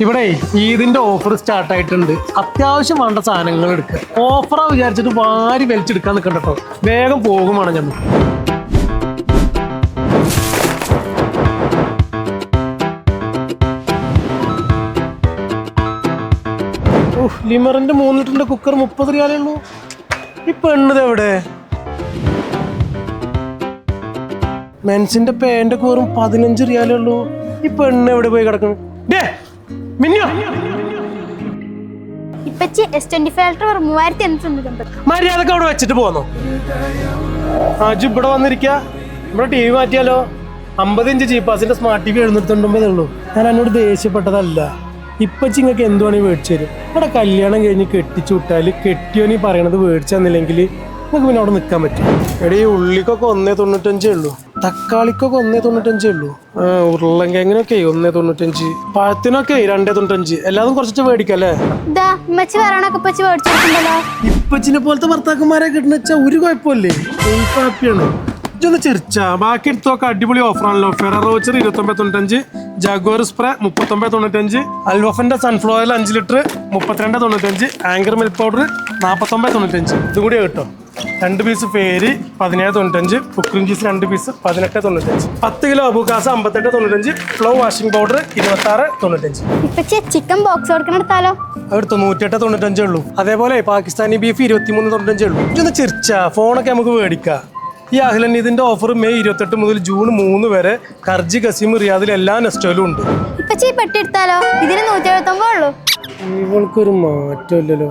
ഇവിടെ ഈദിന്റെ offer start ആയിട്ടുണ്ട്. അത്യാവശ്യം വേണ്ട സാധനങ്ങൾ എടുക്കുക. ഓഫറാ വിചാരിച്ചിട്ട് വാരി വലിച്ചെടുക്കാൻ നിൽക്കണ്ടോ, വേഗം പോകുമാണ് ഞമ്മ. ലിമറിന്റെ 3 ലിറ്ററിന്റെ കുക്കർ 30 റിയാലേ ഉള്ളൂ. ഈ പെണ്ണത് എവിടെ? മെൻസിന്റെ പാന്റ് ഒക്കെ വെറും 15 റിയാലേ ഉള്ളൂ. ഈ പെണ്ണ് എവിടെ പോയി കിടക്കുന്നു? മര്യാദക്ക് അവിടെ വെച്ചിട്ട് പോന്നോ? അജു ഇവിടെ വന്നിരിക്ക. ഇവിടെ ടി വി മാറ്റിയാലോ? 50 ഇഞ്ച് ജീപ്പാസിന്റെ സ്മാർട്ട് TV 799 ഉള്ളൂ. ഞാൻ എന്നോട് ദേഷ്യപ്പെട്ടതല്ല. ഇപ്പച്ചി ഇങ്ങക്ക് എന്തുവാണെങ്കിൽ മേടിച്ചു തരും. ഇവിടെ കല്യാണം കഴിഞ്ഞ് കെട്ടിച്ചു വിട്ടാല് കെട്ടിയോനീ പറയണത് മേടിച്ചു തന്നില്ലെങ്കിൽ നമുക്ക് പിന്നെ അവിടെ നിൽക്കാൻ പറ്റും. എടീ ഉള്ളിക്കൊക്കെ 1.95 ഉള്ളൂ, തക്കാളിക്കൊക്കെ 1.95 ഉള്ളൂ, ഉരുളങ്കിഴങ്ങിനൊക്കെ 1.95, പഴത്തിനൊക്കെ 2.95. എല്ലാതും കുറച്ചിട്ട് മേടിക്കല്ലേ. ഇപ്പച്ചിനെ പോലത്തെ ഭർത്താക്കന്മാരെ കിട്ടുന്ന വെച്ചാൽ ഒരു കുഴപ്പമില്ലേ, ഹാപ്പിയാണ്. ഇതൊന്ന് ചിരിച്ചാ ബാക്കി എടുത്തൊക്കെ അടിപൊളി ഓഫറാണല്ലോ. ഫെററോ റോച്ചർ 29.95, ജാഗ്വാർ സ്പ്രേ 39.95, അൽവഫന്റെ sunflower 5 litre 32.95, Anchor milk powder 49.95. ഇതും കൂടി കിട്ടും. 2 പീസ് പേര് 17.95, cooking cheese 2 piece 18.95, 10 kilo Abu Kass 58.95, Flo washing powder 26.95. Chicken box എടുത്താലോ? അവിടുത്തെ 108.95 ഉള്ളൂ. അതേപോലെ പാകിസ്ഥാനി ബീഫ് 23.95 ഉള്ളൂ. ഇതൊന്ന് ചിരിച്ചാ ഫോണൊക്കെ നമുക്ക് മേടിക്കാം. ഈ അഹ്ലൻ ഇതിന്റെ ഓഫർ മെയ് 28 മുതൽ ജൂൺ 3 വരെ കർജി, കസീം, റിയാദിൽ എല്ലാ നെസ്റ്റോയിലും ഉണ്ട്. പെട്ടി എടുത്താലോ? ഇതിന് 179 ഉള്ളൂ. ഇവൾക്കൊരു മാറ്റമില്ലല്ലോ.